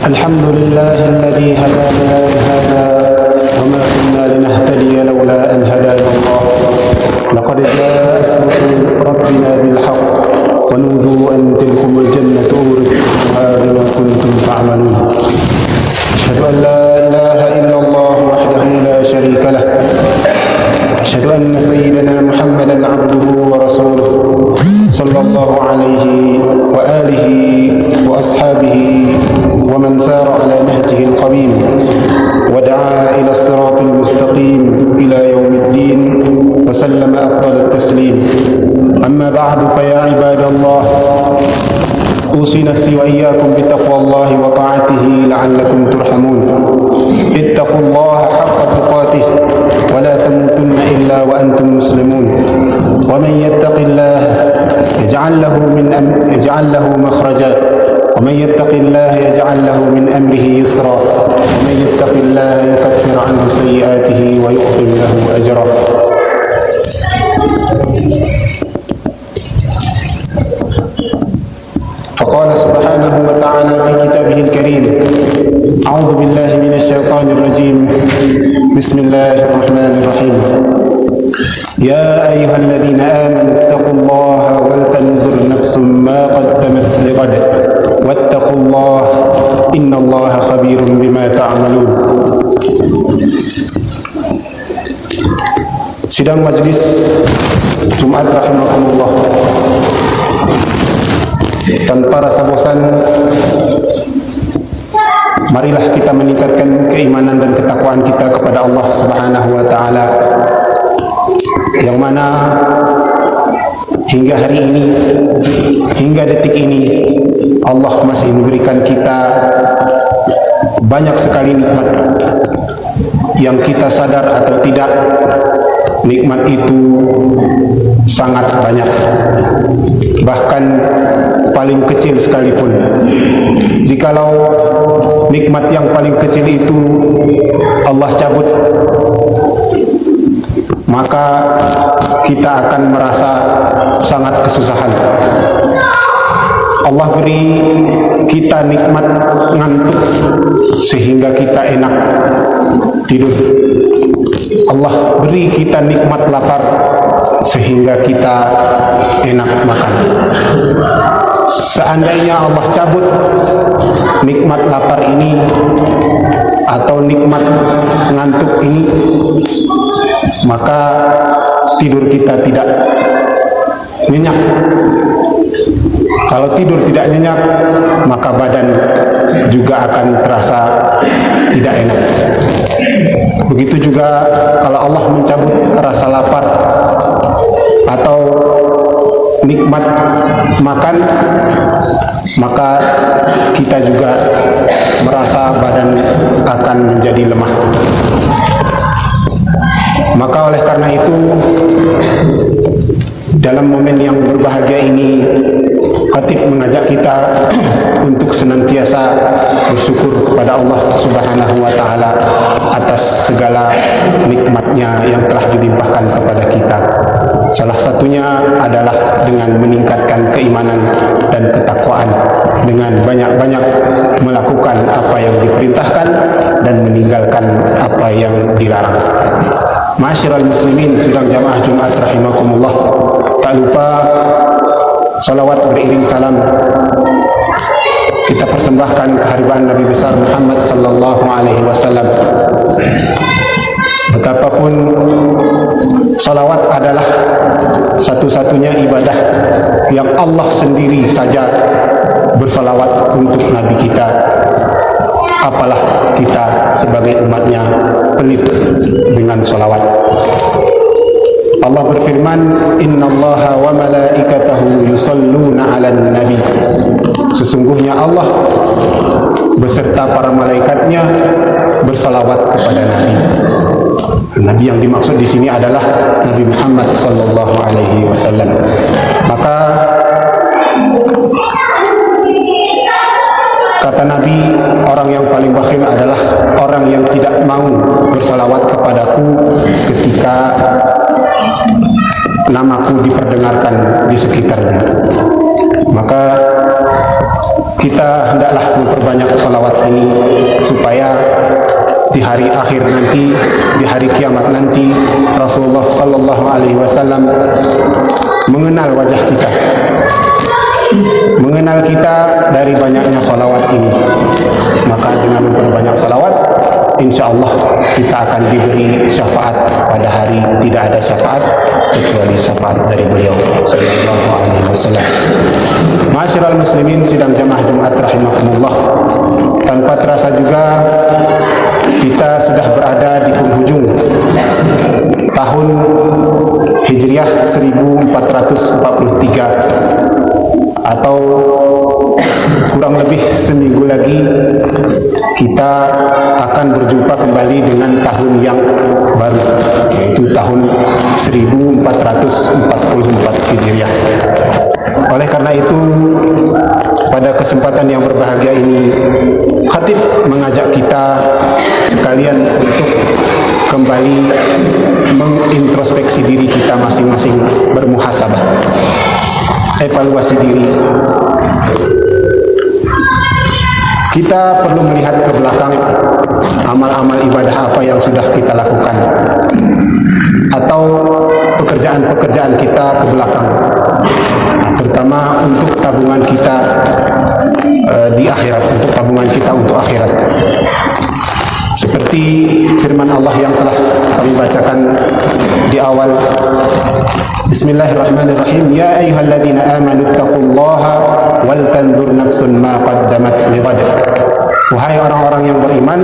الحمد لله الذي هدانا لهذا وما كنا لنهتدي لولا أن هدانا الله لقد جاءت رسل ربنا بالحق ونودوا أن تلكم الجنة أورثتموها بما كنتم تعملون أشهد أن لا إله إلا الله وحده لا شريك له أشهد أن سيدنا محمدا عبده ورسوله صلى الله عليه وآله وأصحابه ومن سار على نهجه القويم ودعا إلى الصراط المستقيم إلى يوم الدين وسلم أفضل التسليم. أما بعد فيا عباد الله أوصي نفسي وإياكم بتقوى الله وطاعته لعلكم ترحمون. اتقوا الله حق تقاته ولا تموتن إلا وأنتم مسلمون. ومن يتق الله يجعل له مخرجا ومن يتق الله يجعل له من أمره يسرا ومن يتق الله يكفر عنه سيئاته ويعظم له أجرا. فقال سبحانه وتعالى في كتابه الكريم: أعوذ بالله من الشيطان الرجيم بسم الله الرحمن الرحيم. يا أيها الذين آمنوا اتقوا الله ولتنظر نفس ما قدمت لغد واتقوا الله إن الله خبير بما تعملون. Sidang majlis Jumat rahimakumullah. Tanpa rasa bosan, marilah kita meningkatkan keimanan dan ketakwaan kita kepada Allah Subhanahu wa taala, yang mana hingga hari ini, hingga detik ini, Allah masih memberikan kita banyak sekali nikmat yang kita sadar atau tidak, nikmat itu sangat banyak, bahkan paling kecil sekalipun. Jikalau nikmat yang paling kecil itu Allah cabut, maka kita akan merasa sangat kesusahan. Allah beri kita nikmat ngantuk sehingga kita enak tidur. Allah beri kita nikmat lapar sehingga kita enak makan. Seandainya Allah cabut nikmat lapar ini atau nikmat ngantuk ini, maka tidur kita tidak nyenyak. Kalau tidur tidak nyenyak, maka badan juga akan terasa tidak enak. Begitu juga kalau Allah mencabut rasa lapar atau nikmat makan, maka kita juga merasa badan akan menjadi lemah. Maka oleh karena itu, dalam momen yang berbahagia ini, khatib mengajak kita untuk senantiasa bersyukur kepada Allah Subhanahu wa taala atas segala nikmatnya yang telah dilimpahkan kepada kita. Salah satunya adalah dengan meningkatkan keimanan dan ketakwaan, dengan banyak-banyak melakukan apa yang diperintahkan dan meninggalkan apa yang dilarang. Ma'asyiral muslimin, sidang jamaah Jumat rahimakumullah, tak lupa salawat beriring salam kita persembahkan kehadiran Nabi besar Muhammad sallallahu alaihi wasallam. Betapapun salawat adalah satu-satunya ibadah yang Allah sendiri saja bersalawat untuk Nabi kita, apalah kita sebagai umatnya pelit dengan salawat. Allah berfirman, innallaha wa malaikatahu yusalluna 'alan nabi. Sesungguhnya Allah beserta para malaikatnya bersalawat kepada Nabi. Nabi yang dimaksud di sini adalah Nabi Muhammad sallallahu alaihi wasallam. Maka kata Nabi, orang yang paling bakhil adalah orang yang tidak mau bersalawat kepadaku ketika namaku diperdengarkan di sekitarnya. Maka kita hendaklah memperbanyak salawat ini supaya di hari akhir nanti, di hari kiamat nanti, Rasulullah Sallallahu Alaihi Wasallam mengenal wajah kita, mengenal kita dari banyaknya salawat ini. Maka dengan memperbanyak salawat, insya Allah kita akan diberi syafaat pada hari tidak ada syafaat kecuali syafaat dari beliau Sallallahu Alaihi Wasallam. Ma'asyiral muslimin sidang jamaah Jumat rahimakumullah, tanpa terasa juga kita sudah berada di penghujung tahun Hijriah 1443, atau kurang lebih seminggu lagi kita akan berjumpa kembali dengan tahun yang baru, yaitu tahun 1444 Hijriah. Oleh karena itu, pada kesempatan yang berbahagia ini, khatib mengajak kita sekalian untuk kembali mengintrospeksi diri kita masing-masing, bermuhasabah, evaluasi diri. Kita perlu melihat ke belakang amal-amal ibadah apa yang sudah kita lakukan, atau pekerjaan-pekerjaan kita ke belakang, terutama untuk tabungan kita di akhirat, untuk tabungan kita untuk akhirat. Seperti firman Allah yang telah kami bacakan di awal, Bismillahirrahmanirrahim. Ya ayyuhalladzina amanu taqullaha wal tanzur nafsun ma qaddamat lighad. Wahai orang-orang yang beriman,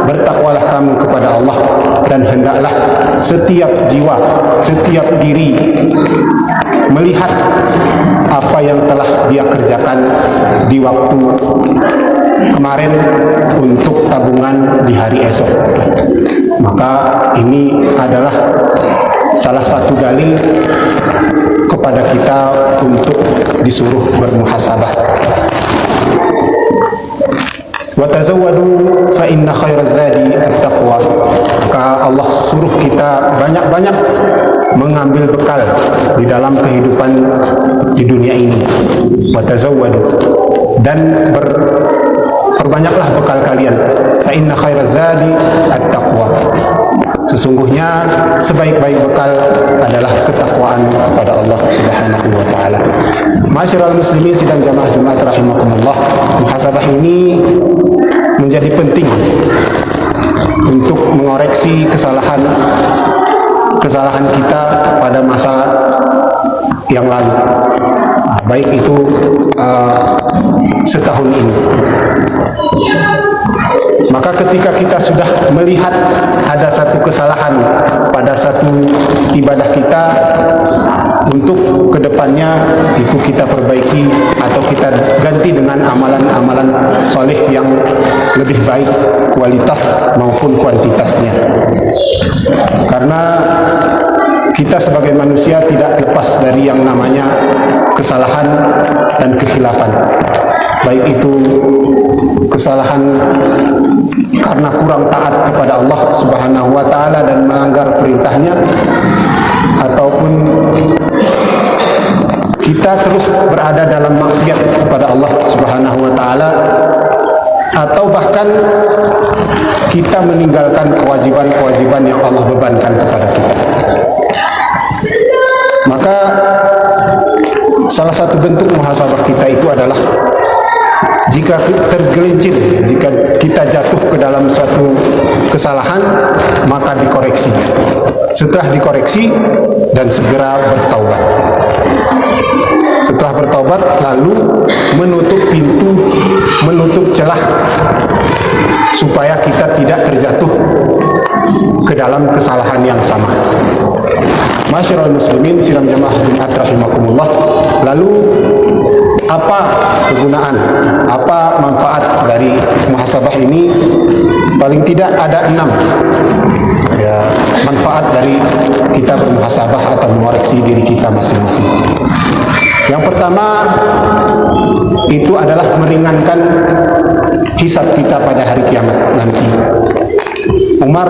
bertakwalah kamu kepada Allah, dan hendaklah setiap jiwa, setiap diri melihat apa yang telah dia kerjakan di waktu kemarin untuk tabungan di hari esok. Maka ini adalah salah satu dalil kepada kita untuk disuruh bermuhasabah. Wa tazawwadu fa inna khairaz zadi at-taqwa. Maka Allah suruh kita banyak-banyak mengambil bekal di dalam kehidupan di dunia ini. Wa tazawwadu, dan perbanyaklah bekal kalian. Fa inna khairaz zadi at-taqwa. Sesungguhnya sebaik-baik bekal adalah ketakwaan kepada Allah Subhanahu wa taala. Ma'asyiral muslimin sidang jamaah Jumat rahimakumullah, muhasabah ini menjadi penting untuk mengoreksi kesalahan kita pada masa yang lalu, baik itu setahun ini. Maka ketika kita sudah melihat ada satu kesalahan pada satu ibadah kita, untuk kedepannya itu kita perbaiki atau kita ganti dengan amalan-amalan soleh yang lebih baik kualitas maupun kuantitasnya. Karena kita sebagai manusia tidak lepas dari yang namanya kesalahan dan kekhilafan, baik itu kesalahan karena kurang taat kepada Allah Subhanahu wa taala dan melanggar perintahnya, ataupun kita terus berada dalam maksiat kepada Allah Subhanahu wa taala, atau bahkan kita meninggalkan kewajiban-kewajiban yang Allah bebankan kepada kita. Maka salah satu bentuk muhasabah kita itu adalah jika tergelincir, jika kita jatuh ke dalam suatu kesalahan, maka dikoreksi. Setelah dikoreksi, dan segera bertaubat. Setelah bertaubat, lalu menutup pintu, menutup celah supaya kita tidak terjatuh ke dalam kesalahan yang sama. Masyarul muslimin sidang jamaah Jumat rahimakumullah, lalu apa kegunaan, apa manfaat dari muhasabah ini? Paling tidak ada 6 ya, manfaat dari kita bermuhasabah atau mengoreksi diri kita masing-masing. Yang pertama itu adalah meringankan hisab kita pada hari kiamat nanti. Umar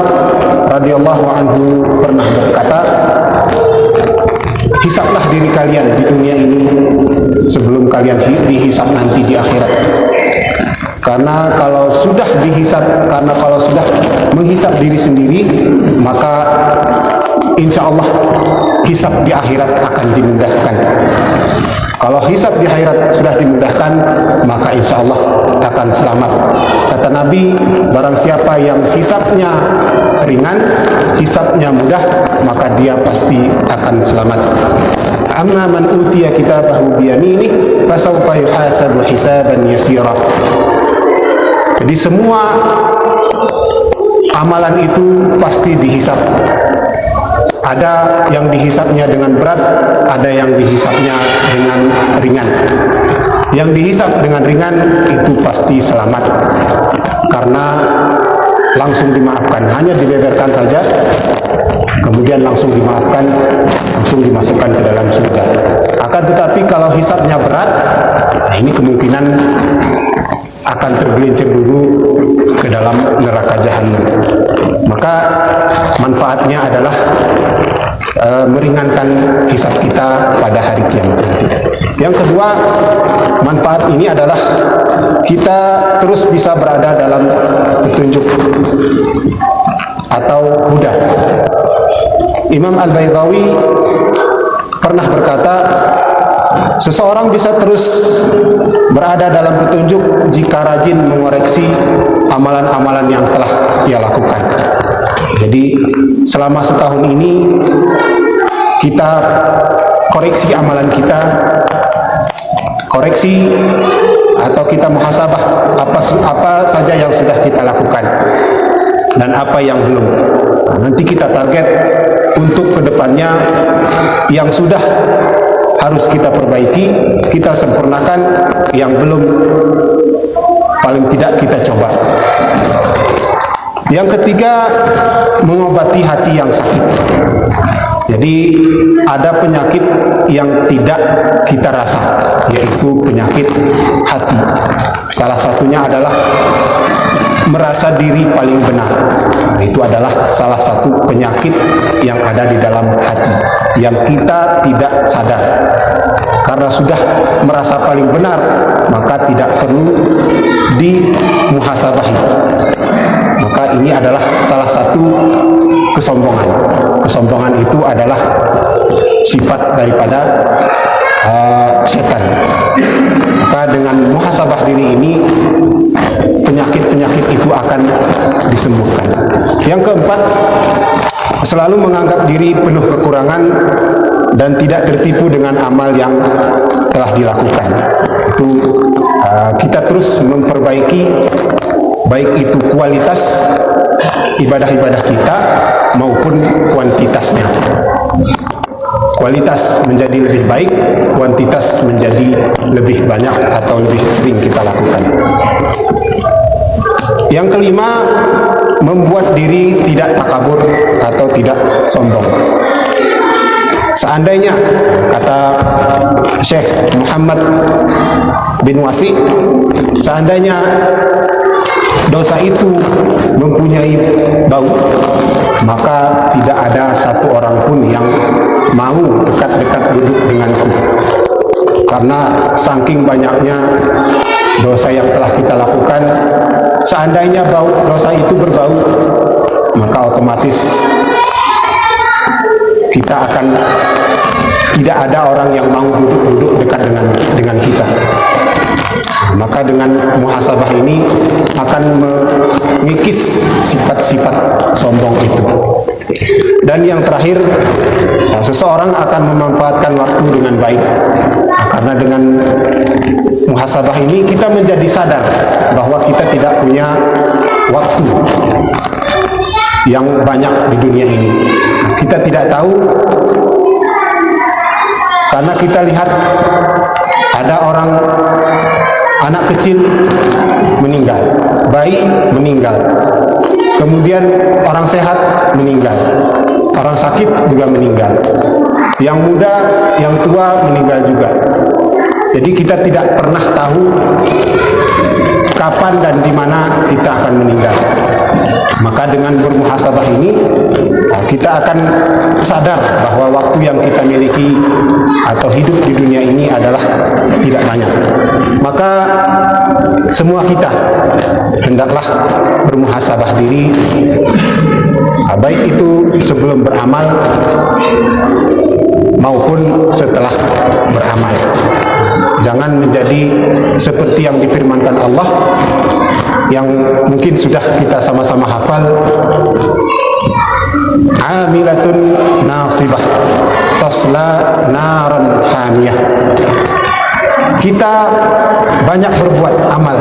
radhiyallahu anhu pernah berkata, hisablah diri kalian di dunia ini sebelum kalian dihisab nanti di akhirat. Karena kalau sudah menghisab diri sendiri, maka insya Allah hisab di akhirat akan dimudahkan. Kalau hisab di akhirat sudah dimudahkan, maka insya Allah akan selamat. Kata Nabi, barang siapa yang hisabnya ringan, hisabnya mudah, maka dia pasti akan selamat. Amma man utiya kitabahu biyaminih fasawfa yuhasabu hisaban yasira. Jadi semua amalan itu pasti dihisab. Ada yang dihisabnya dengan berat, ada yang dihisabnya dengan ringan. Yang dihisab dengan ringan itu pasti selamat, karena langsung dimaafkan, hanya dibeberkan saja, kemudian langsung dimaafkan, langsung dimasukkan ke dalam surga. Akan tetapi kalau hisabnya berat, nah ini kemungkinan akan tergelincir dulu ke dalam neraka jahanam. Maka manfaatnya adalah meringankan hisab kita pada hari kiamat nanti. Yang kedua, manfaat ini adalah kita terus bisa berada dalam petunjuk atau huda. Imam Al-Baydawi pernah berkata, seseorang bisa terus berada dalam petunjuk jika rajin mengoreksi amalan-amalan yang telah ia lakukan. Jadi selama setahun ini kita koreksi amalan kita, koreksi atau kita muhasabah apa saja yang sudah kita lakukan dan apa yang belum. Nanti kita target untuk kedepannya yang sudah harus kita perbaiki, kita sempurnakan, yang belum paling tidak kita coba. Yang ketiga, mengobati hati yang sakit. Jadi ada penyakit yang tidak kita rasa, yaitu penyakit hati. Salah satunya adalah merasa diri paling benar. Itu adalah salah satu penyakit yang ada di dalam hati, yang kita tidak sadar. Karena sudah merasa paling benar, maka tidak perlu dimuhasabahi. Maka ini adalah salah satu kesombongan. Kesombongan itu adalah sifat daripada setan. Maka dengan muhasabah diri ini, penyakit-penyakit itu akan disembuhkan. Yang keempat, selalu menganggap diri penuh kekurangan dan tidak tertipu dengan amal yang telah dilakukan. Itu kita terus memperbaiki, baik itu kualitas ibadah-ibadah kita maupun kuantitasnya. Kualitas menjadi lebih baik, kuantitas menjadi lebih banyak atau lebih sering kita lakukan. Yang kelima, membuat diri tidak takabur atau tidak sombong. Seandainya, kata Syekh Muhammad bin Wasi, seandainya dosa itu mempunyai bau, maka tidak ada satu orang pun yang mau dekat-dekat duduk denganku. Karena saking banyaknya dosa yang telah kita lakukan, seandainya dosa itu berbau, maka otomatis kita akan tidak ada orang yang mau duduk-duduk dekat dengan kita. Maka dengan muhasabah ini akan mengikis sifat-sifat sombong itu. Dan yang terakhir, seseorang akan memanfaatkan waktu dengan baik. Karena dengan muhasabah ini kita menjadi sadar bahwa kita tidak punya waktu yang banyak di dunia ini. Kita tidak tahu, karena kita lihat ada orang, anak kecil meninggal, bayi meninggal, kemudian orang sehat meninggal, orang sakit juga meninggal, yang muda, yang tua meninggal juga. Jadi kita tidak pernah tahu kapan dan di mana kita akan meninggal. Maka dengan bermuhasabah ini kita akan sadar bahwa waktu yang kita miliki atau hidup di dunia ini adalah tidak banyak. Maka semua kita hendaklah bermuhasabah diri, baik itu sebelum beramal maupun setelah beramal. Jangan menjadi seperti yang difirmankan Allah, yang mungkin sudah kita sama-sama hafal, amilatun nasibah tasla naran hamiyah. Kita banyak berbuat amal,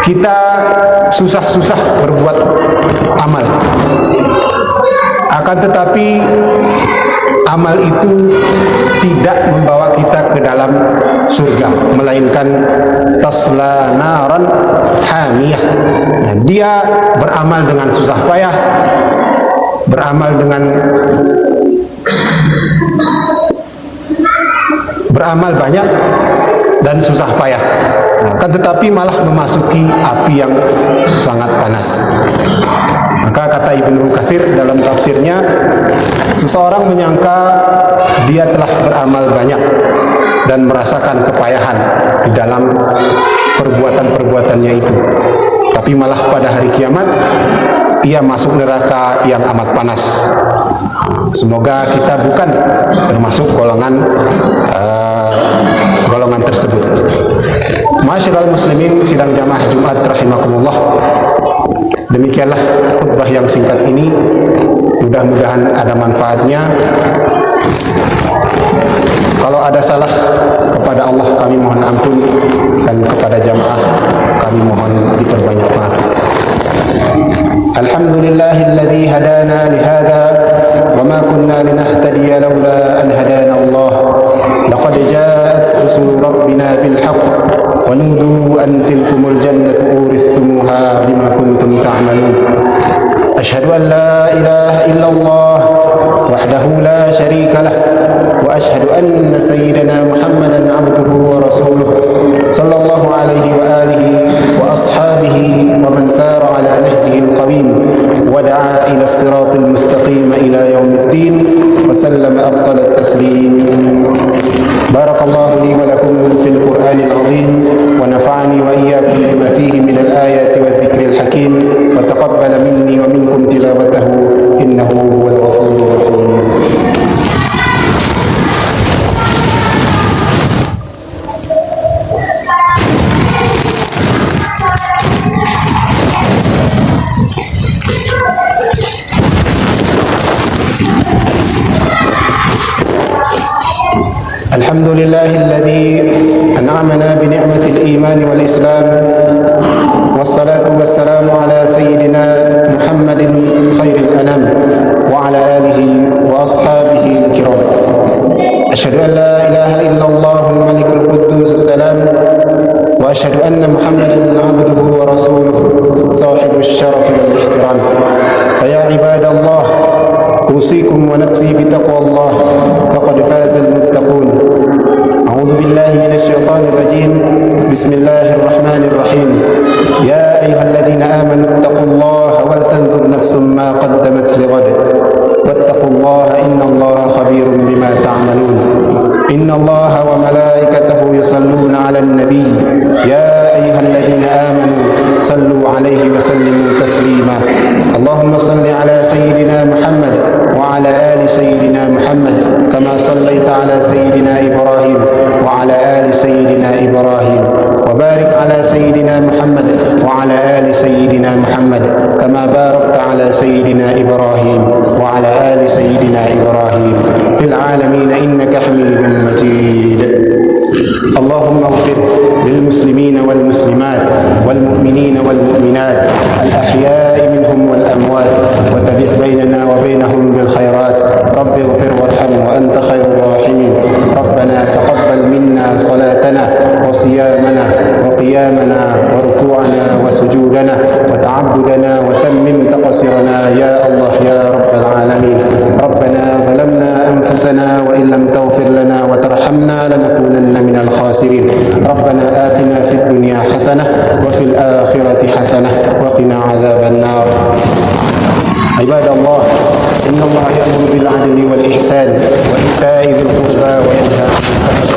kita susah-susah berbuat amal, akan tetapi amal itu tidak membawa kita ke dalam surga, melainkan tasla naran hamiyah. Dia beramal dengan susah payah, beramal banyak dan susah payah, kan tetapi malah memasuki api yang sangat panas. Maka kata Ibnu Katsir dalam tafsirnya, seseorang menyangka dia telah beramal banyak dan merasakan kepayahan di dalam perbuatan-perbuatannya itu, tapi malah pada hari kiamat ia masuk neraka yang amat panas. Semoga kita bukan termasuk golongan tersebut. Ma'asyiral muslimin sidang jamaah Jumat rahimakumullah. Demikianlah khutbah yang singkat ini. Mudah-mudahan ada manfaatnya. Kalau ada salah kepada Allah kami mohon ampun, dan kepada jamaah kami mohon diperbanyak maaf. Alhamdulillahilladzi hadana lihada wa ma kunna linahtadiya laula an hadana Allah. Laqad ja'at rusul rabbina bil haqq wa nudu an tilkumul jannatu urithumuha bima kuntum ta'malun. Asyhadu an la ilaha illallah wahdahu la syarika lah wa asyhadu anna sayyidana Muhammadan abduhu wa rasuluh sallallahu alaihi wa alihi wa ashabihi wa man sara ala nahjihi al-qawim wa da'a ila as-siratil mustaqim ila yaumiddin wa sallama afdal at-taslim. Barakallahu li wa lakum fil Qur'anil azim wa nafa'ani wa iyyakum bima fihi min al-ayati wadh-dhikril hakim wa taqabbala minni wa minkum tilawatahu innahu huwal ghafurur rahim. الحمد لله الذي أنعمنا بنعمة الإيمان والإسلام والصلاة والسلام على سيدنا محمد خير الأنام وعلى آله وأصحابه الكرام. أشهد أن لا إله إلا الله الملك القدوس السلام وأشهد أن محمدا عبده ورسوله صاحب الشرف والاحترام. فيا عباد الله أوصيكم ونفسي بتقوى الله فقد فاز المتقون. أعوذ بالله من الشيطان الرجيم. بسم الله الرحمن الرحيم. يا أيها الذين آمنوا اتقوا الله ولتنظر نفس ما قدمت لغد واتقوا الله إن الله خبير بما تعملون. إن الله وملائكته يصلون على النبي يا أيها الذين آمنوا صلوا عليه وسلموا تسليما. اللهم صل على سيدنا محمد وعلى آل سيدنا محمد كما صليت على سيدنا إبراهيم وعلى آل سيدنا إبراهيم وبارك على سيدنا محمد وعلى آل سيدنا محمد كما باركت على سيدنا إبراهيم وعلى آل سيدنا إبراهيم في العالمين إنك حميد مجيد. اللهم اغفر للمسلمين والمسلمات والمؤمنين والمؤمنات الأحياء منهم والأموات وتبع بيننا وبينهم بالخيرات. رب اغفر وارحم وأنت خير الراحمين. ربنا تقبل منا صلاتنا وصيامنا وقيامنا وركوعنا وسجودنا وتعبدنا وتم وتمم تقصيرنا يا الله يا رب العالمين. ربنا ظلمنا أنفسنا وإن لم تغفر لنا وترحمنا لنكونن من الخاسرين. ربنا آتنا في الدنيا حسنة وفي الآخرة حسنة وقنا عذاب النار. عباد الله، إن الله يأمر بالعدل والإحسان وإيتاء ذي القربى وينهى عن الفحشاء